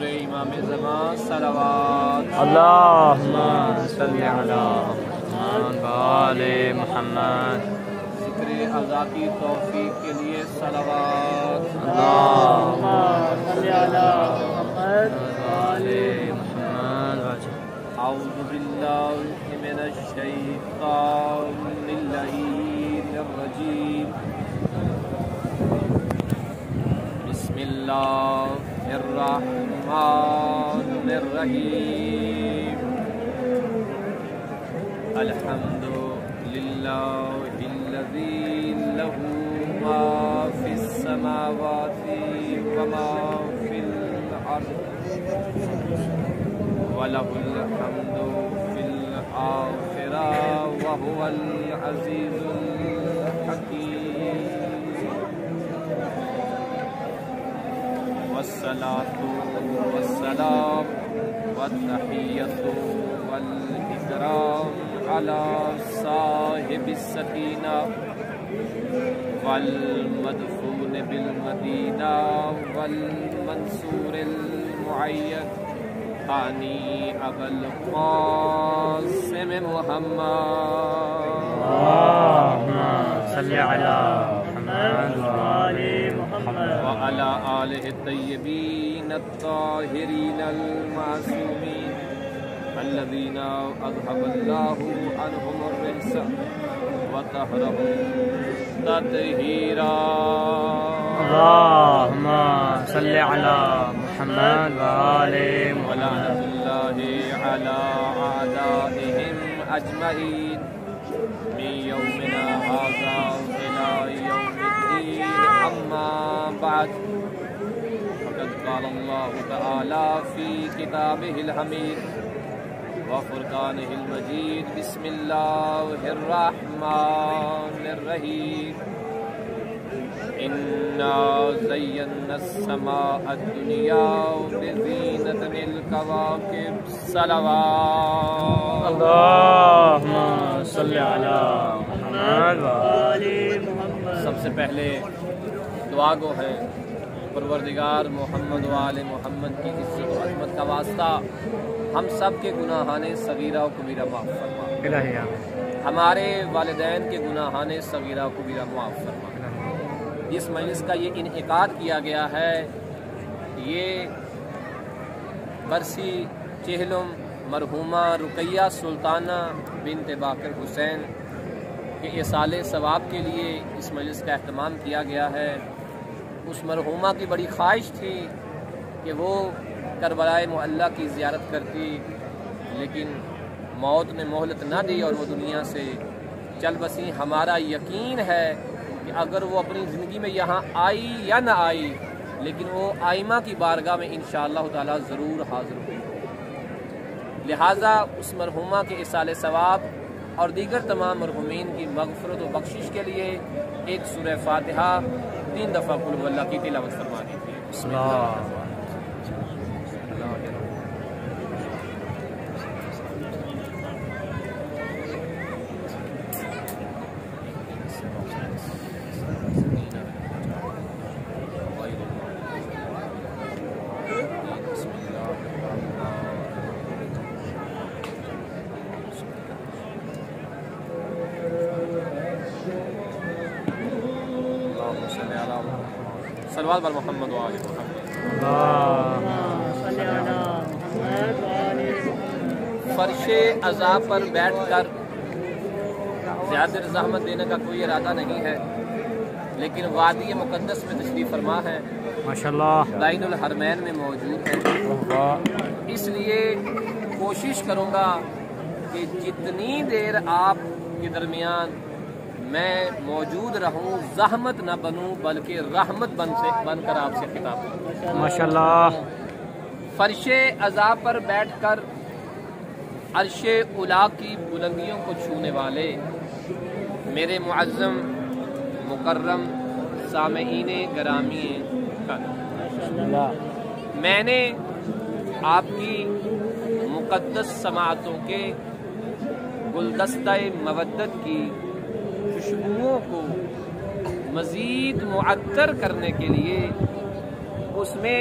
حضور امام زمان صلوات اللہم صلی علی محمد و آل محمد ذکر اعضاء کی توفیق کے لیے صلوات اللہم صلی علی محمد و آل محمد اعوذ باللہ من الشیطان اللعین الرجیم بسم اللہ الرحمن الرحیم الحمد للہ الذی لہ ما فی السماوات وما فی الارض وَلَهُ الْحَمْدُ فِي الْآخِرَةِ وَهُوَ الْعَزِيزُ الْحَكِيمُ وَالصَّلَاةُ وَالسَّلَامُ وَالتَّحِيَّةُ وَالْإِكْرَامُ عَلَى صَاحِبِ السَّكِينَةِ وَالْمَدْفُونِ بِالْمَدِينَةِ وَالْمَنْصُورِ الْمُعَيَّدِ ثانی ابو القاسم محمد اللہم صلی علی محمد و آل محمد وعلى آلہ الطیبین الطاہرین المعصومین الذین اذهب اللہ عنہم الرجس وطہرهم تطہیرا اللہم صلی علی محمد و آل ولعنة الله على أعدائهم أجمعين من يومنا هذا إلى يوم الدين أما بعد فقد قال الله تعالى في كتابه الحميد وفرقانه المجيد بسم الله الرحمن الرحيم إنا زينا السماء الدنيا بزينة الكواكب صلوات اللہم صلی علی محمد و آل محمد سب سے پہلے دعا گو ہے پروردگار محمد و آل محمد کی عزت و عظمت کا واسطہ ہم سب کے گناہان صغیرہ و کبیرہ معاف فرما الہی آمین ہمارے والدین کے گناہان صغیرہ و کبیرہ معاف فرما اس مجلس کا یہ انعقاد کیا گیا ہے یہ برسی چہلم مرحومہ رقیہ سلطانہ بنت باقر حسین کے ایصال ثواب کے لیے اس مجلس کا اہتمام کیا گیا ہے۔ اس مرحومہ کی بڑی خواہش تھی کہ وہ کربلائے معلیٰ کی زیارت کرتی، لیکن موت نے مہلت نہ دی اور وہ دنیا سے چل بسی۔ ہمارا یقین ہے کہ اگر وہ اپنی زندگی میں یہاں آئی یا نہ آئی، لیکن وہ آئمہ کی بارگاہ میں انشاءاللہ تعالی ضرور حاضر ہوئی۔ لہٰذا اس مرحومہ کے ایصال ثواب اور دیگر تمام مرحومین کی مغفرت و بخشش کے لیے ایک سورہ فاتحہ 3 دفعہ قل هو اللہ کی تلاوت فرمانی تھی۔ بسم اللہ۔ صلوات بر محمد و آل محمد۔ فرش عزا پر بیٹھ کر زیادہ زحمت دینے کا کوئی ارادہ نہیں ہے، لیکن وادی مقدس میں تشریف فرما ہے، ماشاءاللہ لائن الحرمین میں موجود ہے، اس لیے کوشش کروں گا کہ جتنی دیر آپ کے درمیان میں موجود رہوں زحمت نہ بنوں بلکہ رحمت بن کر آپ سے خطاب کروں۔ ماشاءاللہ فرش عزا پر بیٹھ کر عرش اولا کی بلندیوں کو چھونے والے میرے معظم مکرم سامعین گرامی میں نے آپ کی مقدس سماعتوں کے گلدستہ مودت کی خوشبوؤں کو مزید معطر کرنے کے لیے اس میں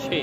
6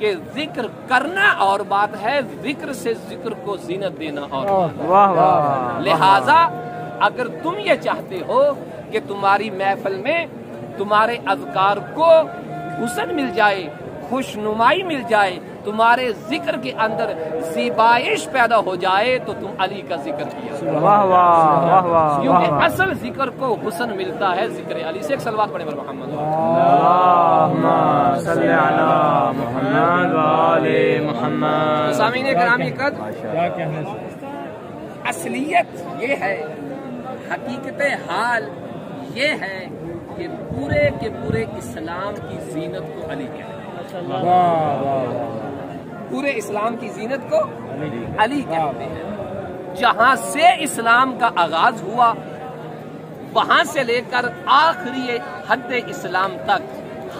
کہ ذکر کرنا اور بات ہے، ذکر سے ذکر کو زینت دینا اور بات ہے۔ واہ واہ۔ لہٰذا اگر تم یہ چاہتے ہو کہ تمہاری محفل میں تمہارے اذکار کو حسن مل جائے، خوشنمائی مل جائے، تمہارے ذکر کے اندر زیبائش پیدا ہو جائے، تو تم علی کا ذکر کیا۔ واہ واہ واہ واہ۔ کیونکہ اصل ذکر کو حسن ملتا ہے ذکر علی سے۔ ایک صلوات پڑھیں محمد۔ اللہم صلی علی محمد و آل محمد۔ سامعین گرامی قدر، اصلیت یہ ہے، حقیقت حال یہ ہے کہ پورے کے پورے اسلام کی زینت کو علی کہتے ہیں۔ پورے اسلام کی زینت کو علی کہتے ہیں۔ جہاں سے اسلام کا آغاز ہوا، وہاں سے لے کر آخری حد اسلام تک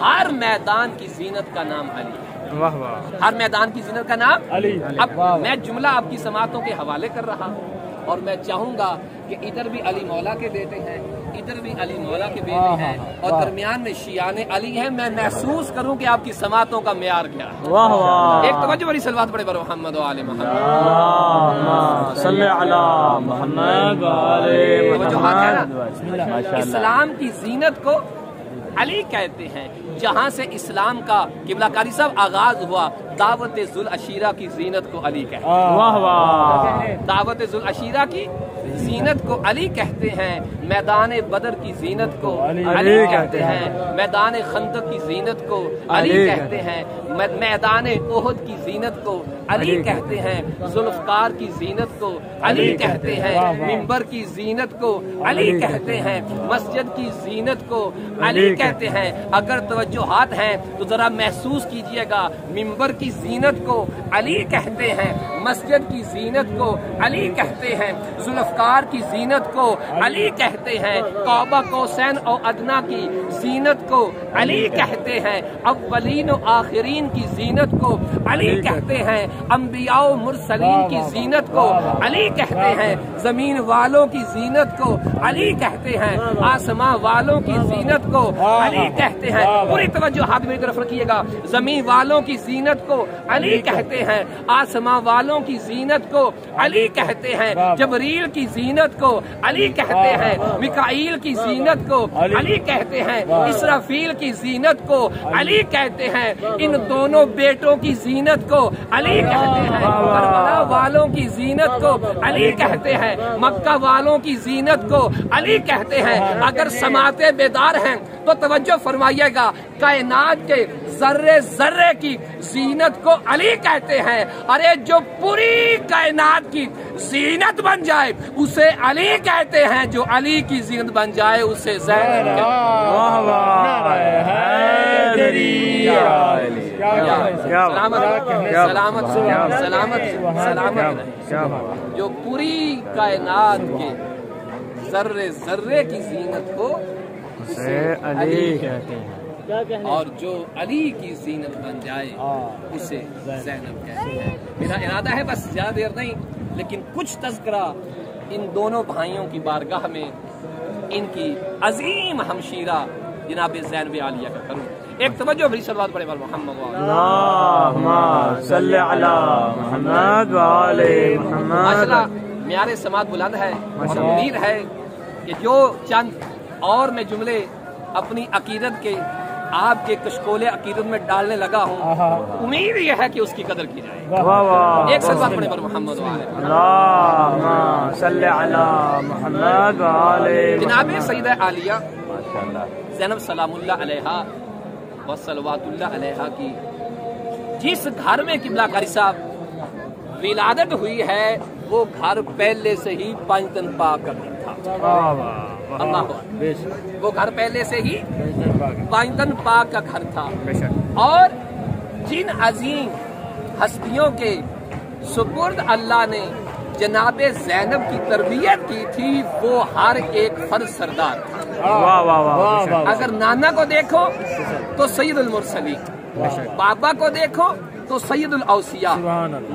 ہر میدان کی زینت کا نام علی ہے۔ واہ واہ۔ ہر میدان کی زینت کا نام علی۔ اب میں جملہ آپ کی سماعتوں کے حوالے کر رہا ہوں، اور میں چاہوں گا کہ ادھر بھی علی مولا کے بیٹے ہیں، ادھر بھی علی مولا کے بیٹے ہیں، اور درمیان میں شیعان علی ہیں۔ میں محسوس کروں کہ آپ کی سماعتوں کا معیار کیا ہے۔ واہ واہ۔ ایک توجہ بڑی صلوات پڑھے بر محمد و آل محمد۔ اللہم صلی علی محمد و آل محمد۔ اسلام کی زینت کو علی کہتے ہیں۔ جہاں سے اسلام کا قبلہ کاری صاحب آغاز ہوا، دعوت ذوالعشیرہ کی زینت کو علی کہتے ہیں۔ واہ واہ۔ دعوت ذوالعشیرہ کی زینت کو علی کہتے ہیں۔ میدان بدر کی زینت کو علی کہتے ہیں۔ میدان خندق کی زینت کو علی کہتے ہیں۔ میدان احد کی زینت کو علی کہتے ہیں۔ ذوالفقار کی زینت کو علی کہتے ہیں۔ منبر کی زینت کو علی کہتے ہیں۔ مسجد کی زینت کو علی کہتے ہیں۔ اگر توجہات ہیں تو ذرا محسوس کیجئے گا، منبر کی زینت کو علی کہتے ہیں، مسجد کی زینت کو علی کہتے ہیں، ذوالفقار کی زینت کو علی کہتے ہیں، کعبہ قوسین اور ادنیٰ کی زینت کو علی کہتے ہیں، اولین و آخرین کی زینت کو علی کہتے ہیں، انبیاء و مرسلین کی زینت کو علی کہتے ہیں، زمین والوں کی زینت کو علی کہتے ہیں، آسمان والوں کی زینت کو علی کہتے ہیں۔ پوری توجہ ہاتھ میری طرف رکھیے گا۔ زمین والوں کی زینت کو علی کہتے ہیں، آسمان والوں کی زینت کو علی کہتے ہیں، جبریل کی زینت کو علی کہتے ہیں، میکائیل کی زینت کو علی کہتے ہیں، اسرافیل کی زینت کو علی کہتے ہیں، ان دونوں بیٹوں کی زینت کو علی کہتے ہیں، کربلا والوں کی زینت کو علی کہتے ہیں، مکہ والوں کی زینت کو علی کہتے ہیں۔ اگر سماعتیں بیدار ہیں تو توجہ فرمائیے گا، کائنات کے ذرے ذرے کی زینت کو علی کہتے ہیں۔ ارے جو پوری کائنات کی زینت بن جائے اسے علی کہتے ہیں، جو علی کی زینت بن جائے اسے زینب کہتے ہیں۔ واہ واہ۔ سلامت سلامت سلامت سلامت، جو پوری کائنات کے ذرے ذرے کی زینت کو اسے علی کہتے ہیں، اور جو علی کی زینت بن جائے اسے زینب کہتے ہیں۔ میرا ارادہ ہے بس زیادہ دیر نہیں، لیکن کچھ تذکرہ ان دونوں بھائیوں کی بارگاہ میں ان کی عظیم ہمشیرہ جناب زینب عالیہ کا کروں۔ ایک توجہ بھری صلوات پڑھے محمد و اللہم صلی علی محمد و آل محمد۔ ماشاءاللہ معیار سماعت بلند ہے، اور امید ہے کہ جو چند اور میں جملے اپنی عقیدت کے آپ کے کشکول عقیدت میں ڈالنے لگا ہوں، امید یہ ہے کہ اس کی قدر کی جائے۔ واہ واہ۔ ایک صلوات پڑھے پر محمد و آل محمد۔ اللہم صلی علی محمد و آل محمد۔ جناب سیدہ عالیہ زینب سلام اللہ علیہا و صلوات اللہ علیہا کی جس گھر میں قبلہ کاری صاحب ولادت ہوئی ہے، وہ گھر پہلے سے ہی پنجتن پاک کا گھر تھا۔ واہ واہ۔ اللہ اکبر۔ وہ گھر پہلے سے ہی پنجتن پاک کا گھر تھا، اور جن عظیم ہستیوں کے سپرد اللہ نے جناب زینب کی تربیت کی تھی، وہ ہر ایک فرد سردار تھا۔ واہ واہ واہ۔ اگر نانا کو دیکھو تو سید المرسلین، بابا کو دیکھو تو سید الاوصیاء،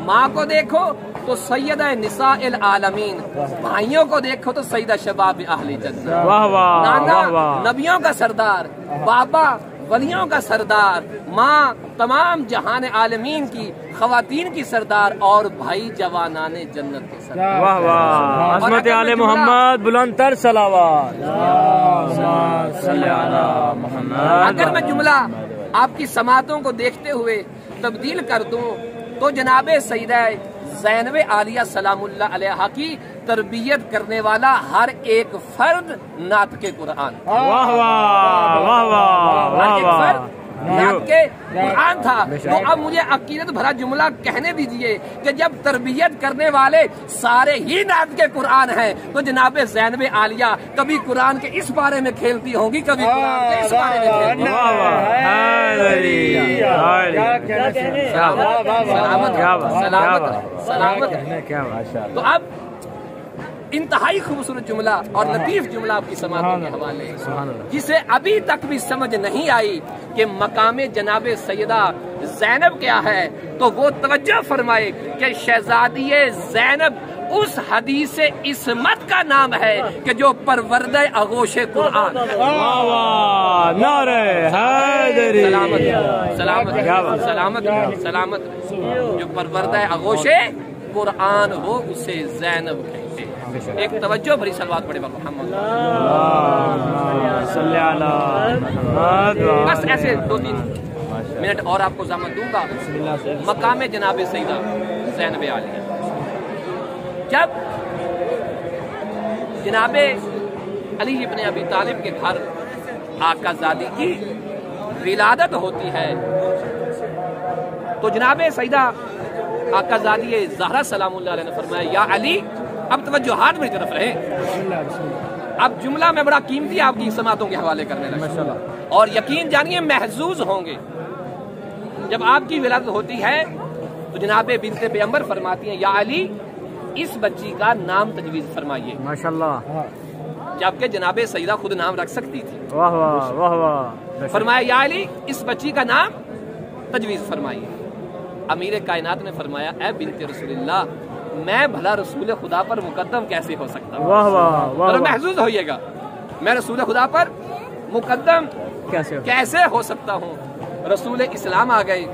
ماں کو دیکھو تو سیدہ نساء العالمین، بھائیوں کو دیکھو تو سیدہ شباب اہل جنت۔ واہ واہ۔ نانا نبیوں کا سردار، بابا ولیوں کا سردار، ماں تمام جہان عالمین کی خواتین کی سردار، اور بھائی جوانان جنت کے سردار۔ واہ واہ، عظمت آل محمد، بلند تر صلوات۔ صلی علی محمد۔ اگر میں جملہ آپ کی سماعتوں کو دیکھتے ہوئے تبدیل کر دوں تو جناب سیدہ زینب عالیہ سلام اللہ علیہا کی تربیت کرنے والا ہر ایک فرد نعت کے قرآن، واہ واہ واہ واہ ہر ایک واہ فرد نعت کے قرآن تھا۔ تو اب مجھے عقیدت بھرا جملہ کہنے دیجئے کہ جب تربیت کرنے والے سارے ہی نعت کے قرآن ہیں تو جناب زینب عالیہ کبھی قرآن کے اس بارے میں کھیلتی ہوں گی، کبھی قرآن کے اس بارے میں کھیلتی ہوں گی۔ تو اب انتہائی خوبصورت جملہ اور لطیف جملہ آپ کی سماعتوں کے حوالے، جسے ابھی تک بھی سمجھ نہیں آئی کہ مقام جناب سیدہ زینب کیا ہے، تو وہ توجہ فرمائے کہ شہزادی زینب اس حدیث عصمت کا نام ہے کہ جو پروردہ آغوش قرآن ہے۔ واہ واہ، نعرہ حیدری، سلامت سلامت سلامت، جو پروردہ آغوش قرآن ہو اسے زینب کہتے ہیں۔ ایک توجہ بھری صلوات پڑھے محمد، صلی علی محمد۔ بس ایسے 2-3 منٹ اور آپ کو ضمانت دوں گا مقام جناب سیدہ زینب عالیہ۔ جب جناب علی ابن ابی طالب کے گھر آقا زادی کی ولادت ہوتی ہے تو جناب سیدہ آقا زادی زہرا سلام اللہ علیہ نے فرمایا یا علی، اب توجہات میری طرف رہے، اب جملہ میں بڑا قیمتی آپ کی سماعتوں کے حوالے کرنے لگا اور یقین جانیے محظوظ ہوں گے۔ جب آپ کی ولادت ہوتی ہے تو جناب بنت پیغمبر فرماتی ہیں یا علی اس بچی کا نام تجویز فرمائیے، ماشاءاللہ، جبکہ جناب سیدہ خود نام رکھ سکتی تھی۔ واہ واہ واہ واہ، فرمایا یا علی اس بچی کا نام تجویز فرمائیے۔ امیر کائنات نے فرمایا اے بنت رسول اللہ، میں بھلا رسول خدا پر مقدم کیسے ہو سکتا ہوں؟ واہ واہ واہ، محظوظ ہوئیے گا، میں رسول خدا پر مقدم کیسے ہو سکتا ہوں؟ رسول اسلام آ گئے،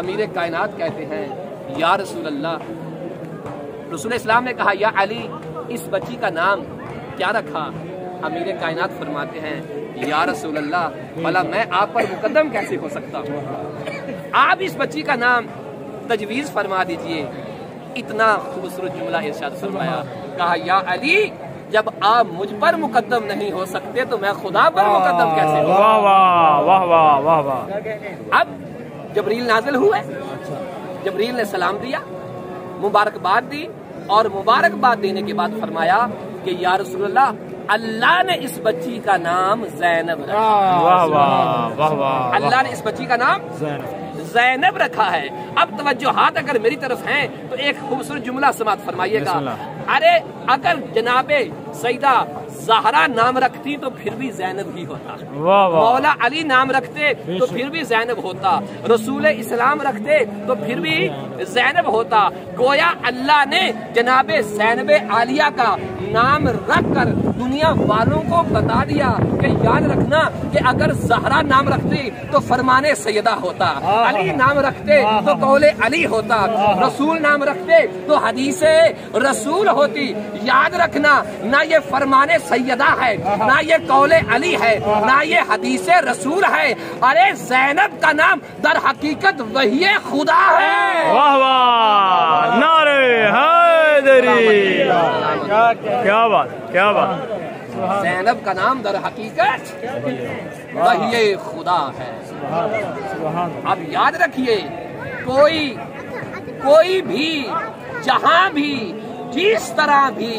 امیر کائنات کہتے ہیں یا رسول اللہ، رسول اسلام نے کہا یا علی اس بچی کا نام کیا رکھا؟ امیر کائنات فرماتے ہیں یا رسول اللہ، بھلا میں آپ پر مقدم کیسے ہو سکتا ہوں؟ آپ اس بچی کا نام تجویز فرما دیجئے۔ اتنا خوبصورت جملہ ارشاد فرمایا، کہا یا علی جب آپ مجھ پر مقدم نہیں ہو سکتے تو میں خدا پر مقدم کیسے ہوں؟ واہ واہ واہ واہ واہ واہ۔ اب جبریل نازل ہوئے، جبریل نے سلام دیا، مبارکباد دی، اور مبارکباد دینے کے بعد فرمایا کہ یا رسول اللہ، اللہ نے اس بچی کا نام زینب رکھا۔ واہ واہ واہ واہ، اللہ نے اس بچی کا نام زینب رکھا ہے۔ اب توجہات اگر میری طرف ہیں تو ایک خوبصورت جملہ سماعت فرمائیے گا۔ ارے اگر جناب سیدہ زہرا نام رکھتی تو پھر بھی زینب ہی ہوتا، مولا علی نام رکھتے تو پھر بھی زینب ہوتا، رسول اسلام رکھتے تو پھر بھی زینب ہوتا۔ گویا اللہ نے جناب زینب عالیہ کا نام رکھ کر دنیا والوں کو بتا دیا کہ یاد رکھنا کہ اگر زہرا نام رکھتی تو فرمان سیدہ ہوتا، علی نام رکھتے تو قول علی ہوتا، رسول نام رکھتے تو حدیث رسول ہوتی۔ یاد رکھنا نہ یہ فرمان سیدہ ہے، نہ یہ قول علی ہے، نہ یہ حدیث رسول ہے، ارے زینب کا نام در حقیقت وحی خدا ہے۔ واہ واہ، نعرہ حیدری، کیا بات کیا بات۔ زینب کا نام در حقیقت وحی خدا ہے۔ اب یاد رکھیے کوئی بھی جہاں بھی جس طرح بھی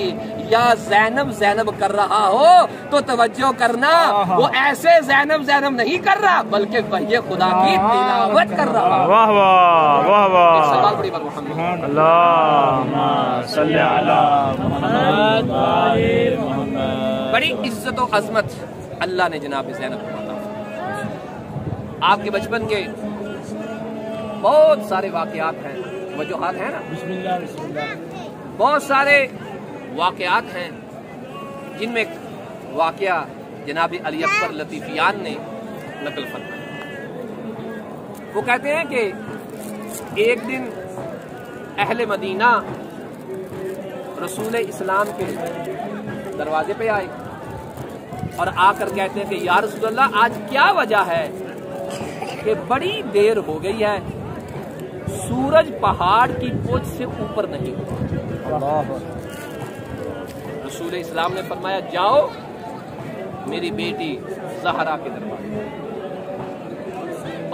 یا زینب زینب کر رہا ہو تو توجہ کرنا وہ ایسے زینب زینب نہیں کر رہا بلکہ وحی خدا کی تلاوت کر رہا۔ واہ واہ واہ واہ، ایک سوال بڑی بار محمد، اللہم صلی علی محمد۔ بڑی عزت و عظمت اللہ نے جناب زینب کو عطا فرمائی۔ آپ کے بچپن کے بہت سارے واقعات ہیں، وجوہات ہیں نا، بہت سارے واقعات ہیں جن میں واقعہ جناب علی اکبر لطیفیان نے نقل فرمایا۔ وہ کہتے ہیں کہ ایک دن اہل مدینہ رسول اسلام کے دروازے پہ آئے اور آ کر کہتے ہیں کہ یا رسول اللہ آج کیا وجہ ہے کہ بڑی دیر ہو گئی ہے، سورج پہاڑ کی پوچھ سے اوپر نہیں ہوا۔ رسول اسلام نے فرمایا جاؤ میری بیٹی زہرا کے دروازے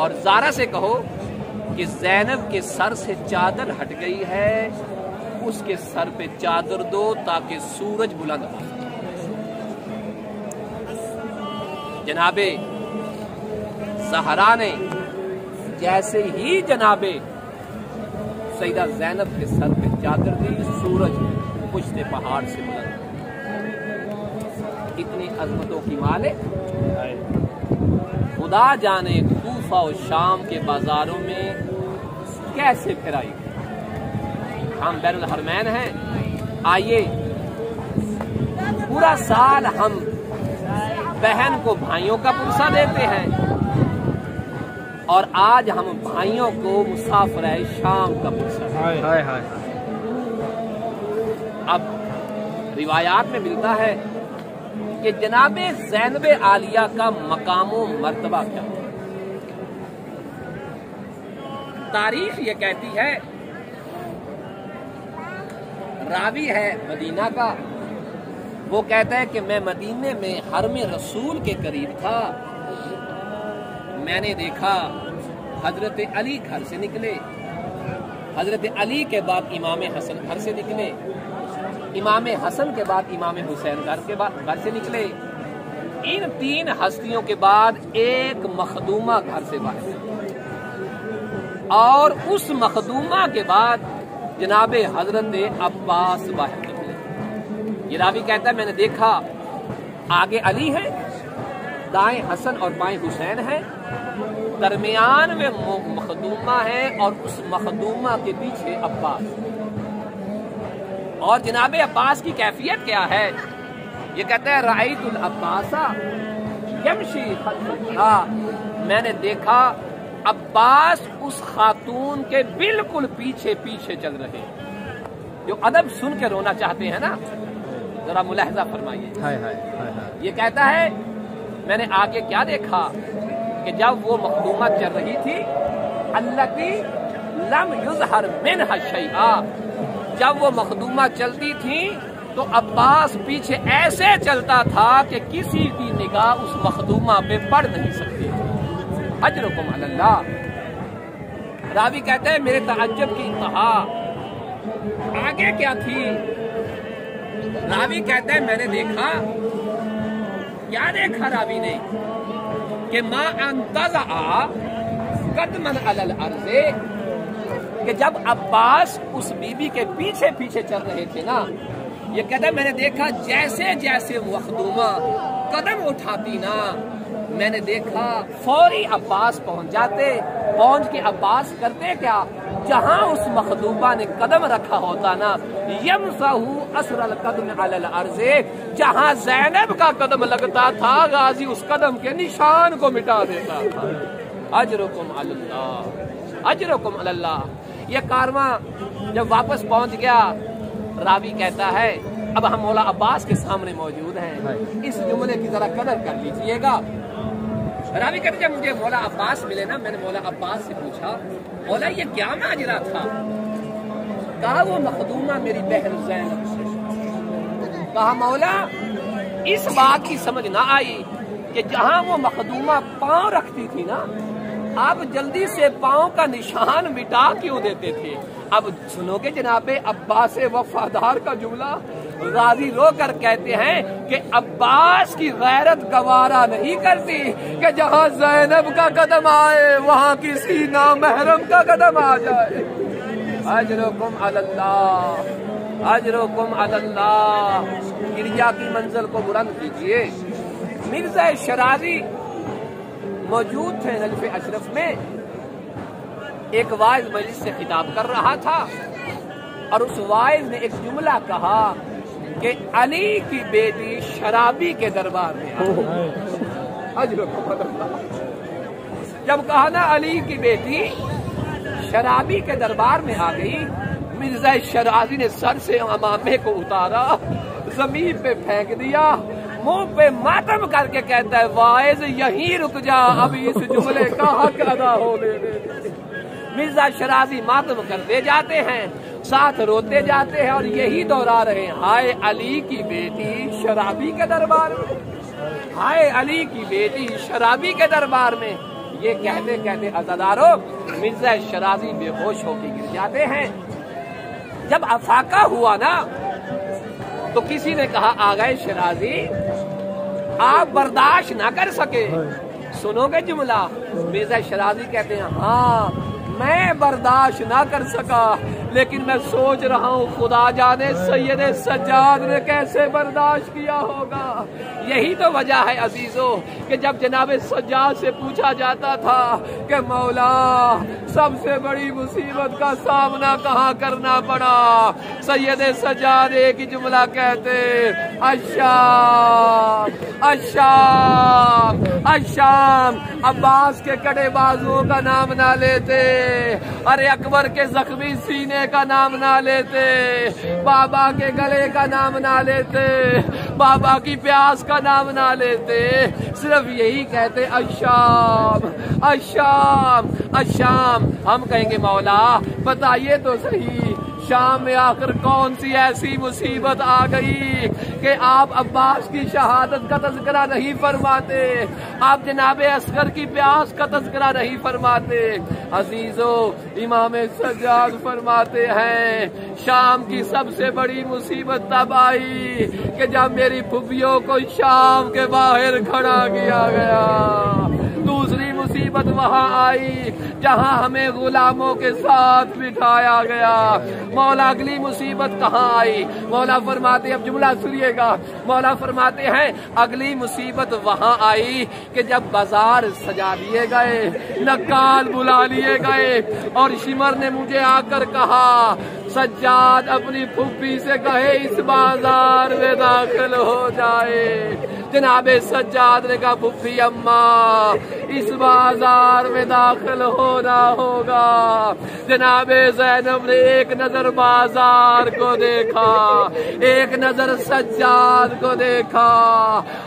اور زارا سے کہو کہ زینب کے سر سے چادر ہٹ گئی ہے، اس کے سر پہ چادر دو تاکہ سورج بلند ہو۔ جناب زہرا نے جیسے ہی جناب سیدہ زینب کے سر پہ چادر دی، سورج پشت پہاڑ سے بلند۔ اتنی عظمتوں کی مالک خدا جانے کوفہ و شام کے بازاروں میں کیسے پھرائی۔ ہم بین الحرمین ہیں، آئیے پورا سال ہم بہن کو بھائیوں کا پرسہ دیتے ہیں اور آج ہم بھائیوں کو مسافر شام کا پرسہ دیتے ہیں۔ اب روایات میں ملتا ہے کہ جناب زینب عالیہ کا مقام و مرتبہ کیا، تاریخ یہ کہتی ہے، راوی ہے مدینہ کا، وہ کہتا ہے کہ میں مدینے میں حرم رسول کے قریب تھا، میں نے دیکھا حضرت علی گھر سے نکلے، حضرت علی کے بعد امام حسن گھر سے نکلے، امام حسن کے بعد امام حسین گھر سے نکلے، ان تین ہستیوں کے بعد ایک مخدومہ گھر سے باہر نکلی اور اس مخدومہ کے بعد جناب حضرت عباس باہر نکلے۔ یہ راوی کہتا ہے میں نے دیکھا آگے علی ہے، دائیں حسن اور بائیں حسین ہیں، درمیان میں مخدومہ ہے اور اس مخدومہ کے پیچھے عباس، اور جناب عباس کی کیفیت کیا ہے؟ یہ کہتا ہے رأیت العباس یمشی خلف، میں نے دیکھا عباس اس خاتون کے بالکل پیچھے پیچھے چل رہے ہیں۔ جو ادب سن کے رونا چاہتے ہیں نا، ذرا ملاحظہ فرمائیے۔ یہ کہتا ہے میں نے آگے کیا دیکھا کہ جب وہ مخدومہ چل رہی تھی، التی لم یظہر منہا شیئا، جب وہ مخدومہ چلتی تھی تو عباس پیچھے ایسے چلتا تھا کہ کسی کی نگاہ اس مخدومہ پہ پڑ نہیں سکتی۔ اجرکم علی اللہ۔ راوی کہتے ہیں میرے تعجب کی انتہا، آگے کیا تھی؟ راوی کہتے ہیں میں نے دیکھا، کیا دیکھا راوی نے؟ کہ ما انتزع قدما علی الارض، کہ جب عباس اس بی بی کے پیچھے پیچھے چل رہے تھے نا، یہ کہتا ہے میں نے دیکھا جیسے جیسے مخدومہ قدم اٹھاتی نا، میں نے دیکھا فوری عباس پہنچ جاتے، پہنچ کے عباس کرتے کیا، جہاں اس مخدومہ نے قدم رکھا ہوتا نا، یمسح اثر القدم علی الارض، جہاں زینب کا قدم لگتا تھا غازی اس قدم کے نشان کو مٹا دیتا تھا۔ اجرکم علی اللہ، اجرکم علی اللہ۔ یہ کارواں جب واپس پہنچ گیا، راوی کہتا ہے اب ہم مولا عباس کے سامنے موجود ہیں، اس جملے کی ذرا قدر کر لیجئے گا۔ راوی کہتے جب مجھے مولا عباس ملے نا، میں نے مولا عباس سے پوچھا مولا یہ کیا ماجرا تھا؟ کہا وہ مخدومہ میری بہن زینب۔ کہا مولا اس بات کی سمجھ نہ آئی کہ جہاں وہ مخدومہ پاؤں رکھتی تھی نا، آپ جلدی سے پاؤں کا نشان مٹا کیوں دیتے تھے؟ اب سنو گے جناب عباس وفادار کا جملہ، غازی رو کر کہتے ہیں کہ عباس کی غیرت گوارا نہیں کرتی کہ جہاں زینب کا قدم آئے وہاں کسی نامحرم کا قدم آ جائے۔ اجرکم علی اللہ، اجرکم علی اللہ۔ گریا کی منزل کو بلند کیجئے۔ مرزا شرازی موجود تھے نجف اشرف میں، ایک واعظ مجلس سے خطاب کر رہا تھا اور اس واعظ نے ایک جملہ کہا کہ علی کی بیٹی شرابی کے دربار میں آئی۔ جب کہا نا علی کی بیٹی شرابی کے دربار میں آ گئی، مرزا شرازی نے سر سے امامے کو اتارا، زمین پہ پھینک دیا، منہ پہ ماتم کر کے کہتا ہے واعظ یہیں رک جا، ابھی اس جملے کا حق ادا ہونے دے۔ مرزا شرازی ماتم کرتے جاتے ہیں، ساتھ روتے جاتے ہیں اور یہی دوہرا رہے ہیں، ہائے علی کی بیٹی شرابی کے دربار میں، ہائے علی کی بیٹی شرابی کے دربار میں۔ یہ کہتے کہتے عزادارو مرزا شرازی بے ہوش ہو کے گر جاتے ہیں۔ جب افاقہ ہوا نا تو کسی نے کہا آ گئے شرازی، آپ برداشت نہ کر سکے، سنو گے جملہ؟ مرزا شرازی کہتے ہیں ہاں میں برداشت نہ کر سکا، لیکن میں سوچ رہا ہوں خدا جانے سید سجاد نے کیسے برداشت کیا ہوگا۔ یہی تو وجہ ہے عزیزو کہ جب جناب سجاد سے پوچھا جاتا تھا کہ مولا سب سے بڑی مصیبت کا سامنا کہاں کرنا پڑا، سید سجاد ایک ہی جملہ کہتے الشام الشام الشام۔ عباس کے کڑے بازوؤں کا نام نہ لیتے، ارے اکبر کے زخمی سینے کا نام نہ لیتے، بابا کے گلے کا نام نہ لیتے، بابا کی پیاس کا نام نہ لیتے، صرف یہی کہتے الشام الشام الشام۔ ہم کہیں گے مولا بتائیے تو صحیح شام میں آخر کون سی ایسی مصیبت آ گئی کہ آپ عباس کی شہادت کا تذکرہ نہیں فرماتے، آپ جناب اصغر کی پیاس کا تذکرہ نہیں فرماتے۔ عزیزو امام سجاد فرماتے ہیں شام کی سب سے بڑی مصیبت تب آئی کہ جب میری پھپھیوں کو شام کے باہر کھڑا کیا گیا۔ دوسری مصیبت وہاں آئی جہاں ہمیں غلاموں کے ساتھ بٹھایا گیا۔ مولا اگلی مصیبت کہاں آئی؟ مولا فرماتے، اب جملہ سنیے گا، مولا فرماتے ہیں اگلی مصیبت وہاں آئی کہ جب بازار سجا دیے گئے، نقال بلا لیے گئے، اور شمر نے مجھے آ کر کہا سجاد اپنی پھپھی سے کہے اس بازار میں داخل ہو جائے۔ جناب سجاد نے کہا پھپھی اماں اس بازار میں داخل ہونا ہوگا۔ جناب زینب نے ایک نظر بازار کو دیکھا، ایک نظر سجاد کو دیکھا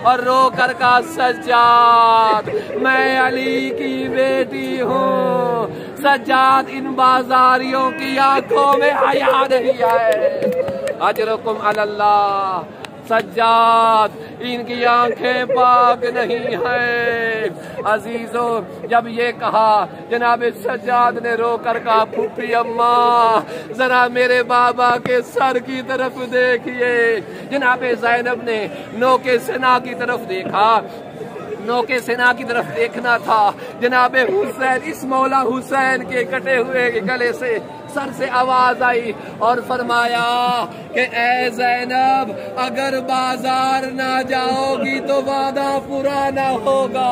اور رو کر کہا سجاد میں علی کی بیٹی ہوں۔ سجاد ان بازاریوں کی آنکھوں میں حیا نہیں ہے، اجرکم علی اللہ۔ سجاد ان کی آنکھیں پاک نہیں ہیں۔ عزیزو جب یہ کہا جناب سجاد نے رو کر کہا پھپھی اماں ذرا میرے بابا کے سر کی طرف دیکھیے۔ جناب زینب نے نوکے سنا کی طرف دیکھا، نوکے سنا کی طرف دیکھنا تھا، جناب حسین اس مولا حسین کے کٹے ہوئے گلے سے سر سے آواز آئی اور فرمایا کہ اے زینب اگر بازار نہ جاؤ گی تو وعدہ پورا نہ ہوگا،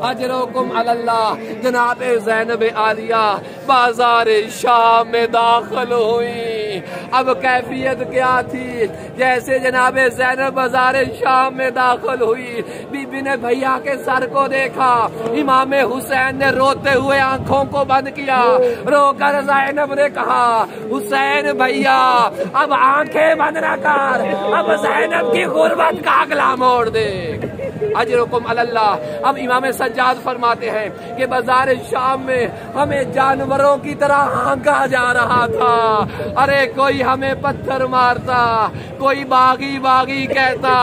اجرکم علی اللہ۔ جناب زینب عالیہ بازار شام میں داخل ہوئی۔ اب کیفیت کیا تھی؟ جیسے جناب زینب بازار شام میں داخل ہوئی، بی بی نے بھیا کے سر کو دیکھا، امام حسین نے روتے ہوئے آنکھوں کو بند کیا، رو کر زینب نے کہا حسین بھیا اب آنکھیں بند نہ کر، اب زینب کی غربت کا اگلا موڑ دے، اجرکم علی اللہ۔ اب امام سجاد فرماتے ہیں کہ بازار شام میں ہمیں جانوروں کی طرح ہانکا جا رہا تھا، ارے کوئی ہمیں پتھر مارتا، کوئی باغی باغی کہتا،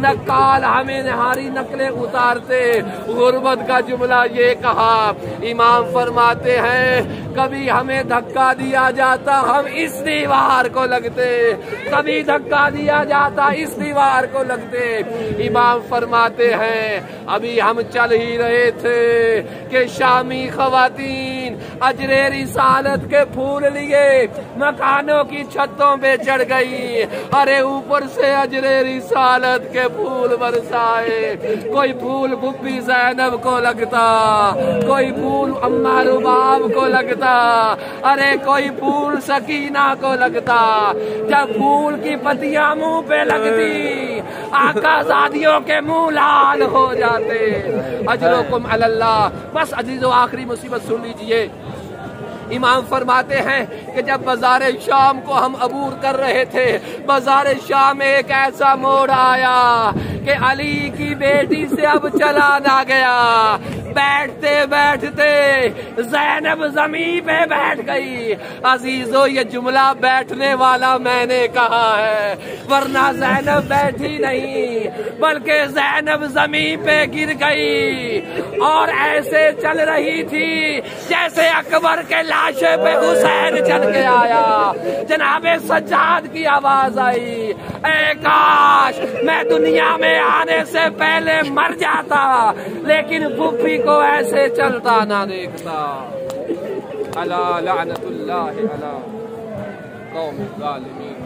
نقال ہمیں نہاری نقلیں اتارتے۔ غربت کا جملہ یہ کہا، امام فرماتے ہیں کبھی ہمیں دھکا دیا جاتا ہم اس دیوار کو لگتے، کبھی دھکا دیا جاتا اس دیوار کو لگتے۔ امام فرماتے ہیں ابھی ہم چل ہی رہے تھے کہ شامی خواتین اجر رسالت کے پھول لیے مکانوں کی چھتوں پہ چڑھ گئی، ارے اوپر سے اجر رسالت کے پھول برسائے۔ کوئی پھول پھپھی زینب کو لگتا، کوئی پھول اماں رباب کو لگتا، ارے کوئی پھول سکینہ کو لگتا۔ جب پھول کی پتیاں منہ پہ لگتی آقا زادیوں کے منہ لال ہو جاتے. اجرکم علی اللہ. بس عزیزو آخری مصیبت سن لیجئے. امام فرماتے ہیں کہ جب بازار شام کو ہم عبور کر رہے تھے، بازار شام میں ایک ایسا موڑ آیا کہ علی کی بیٹی سے اب چلا نہ گیا. بیٹھتے بیٹھتے زینب زمین پہ بیٹھ گئی. عزیزو یہ جملہ بیٹھنے والا میں نے کہا ہے، ورنہ زینب بیٹھی نہیں بلکہ زینب زمین پہ گر گئی اور ایسے چل رہی تھی جیسے اکبر کے لاشے پہ حسین چل کے آیا. جناب سجاد کی آواز آئی، اے کاش میں دنیا میں آنے سے پہلے مر جاتا لیکن پھوپھی کو ایسے چلتا نہ دیکھتا. الا لعنت اللہ علی قوم الظالمین.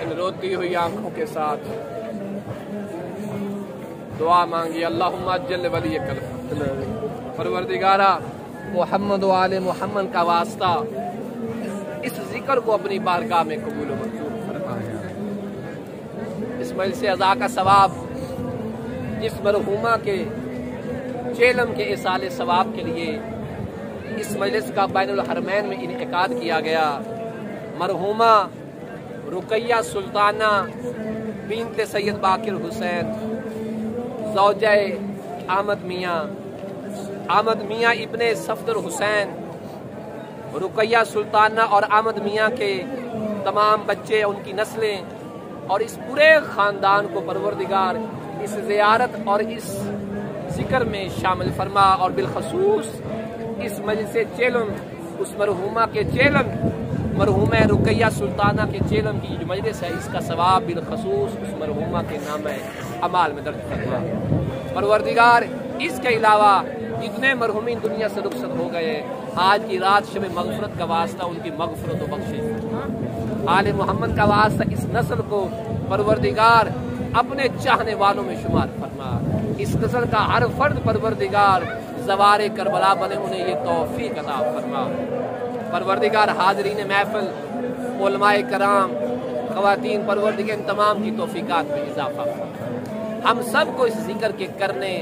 ان روتی ہوئی آنکھوں کے ساتھ دعا مانگی. اللہم اجل ولی کل. پروردگارہ محمد و آل محمد کا واسطہ اس ذکر کو اپنی بارگاہ میں قبول و منظور فرما. اس مجلس عزا کا ثواب جس مرحومہ کے چیلم کے ایصال ثواب کے لیے اس مجلس کا بین الحرمین میں انعقاد کیا گیا، مرحومہ رقیہ سلطانہ بنت سید باقر حسین زوجہ احمد میاں ابن صفدر حسین، رقیہ سلطانہ اور احمد میاں کے تمام بچے، ان کی نسلیں اور اس پورے خاندان کو پروردگار اس زیارت اور اس ذکر میں شامل فرما، اور بالخصوص اس مجلس چیلم اس مرحومہ کے چیلم مرحومہ رقیہ سلطانہ کے چیلم کی جو مجلس ہے اس کا ثواب بالخصوص اس مرحومہ کے نام اعمال میں درج فرما. پروردگار اس کے علاوہ جتنے مرحومین دنیا سے رخصت ہو گئے آج کی رات شب مغفرت کا واسطہ ان کی مغفرت و بخشش. آل محمد کا واسطہ اس نسل کو پروردگار اپنے چاہنے والوں میں شمار فرما. اس نسل کا ہر فرد پروردگار زوار کربلا بنے، انہیں یہ توفیق عطا فرما. پروردگار حاضرین محفل، علماء کرام، خواتین، پروردگار ان تمام کی توفیقات میں اضافہ فرما. ہم سب کو اس ذکر کے کرنے،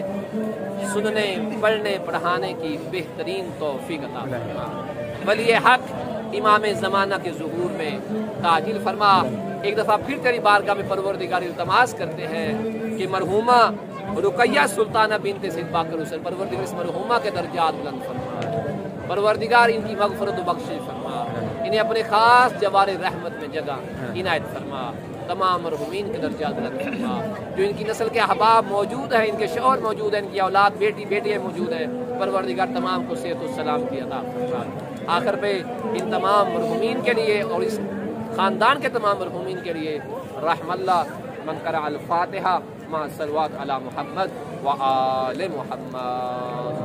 سننے، پڑھنے، پڑھانے کی بہترین توفیق عطا فرما. ولی حق امام زمانہ کے ظہور میں تعجیل فرما. ایک دفعہ پھر تیری بارگاہ میں پروردگار التماس کرتے ہیں کہ مرحومہ رقیہ سلطانہ بنت سید باقر حسین، پروردگار اس مرحومہ کے درجات بلند فرما. پروردگار ان کی مغفرت و بخشش فرما، انہیں اپنے خاص جوار رحمت میں جگہ عنایت فرما. تمام مرحومین کے درجات بلند فرما. جو ان کی نسل کے احباب موجود ہیں، ان کے شوہر موجود ہیں، ان کی اولاد بیٹی بیٹیاں موجود ہیں، پروردگار تمام کو صحت و سلام کی عطا فرما. آخر پہ ان تمام مرحومین کے لیے اور اس خاندان کے تمام مرحومین کے لیے رحم اللہ من قرأ الفاتحہ مع صلوات علی محمد و آل محمد.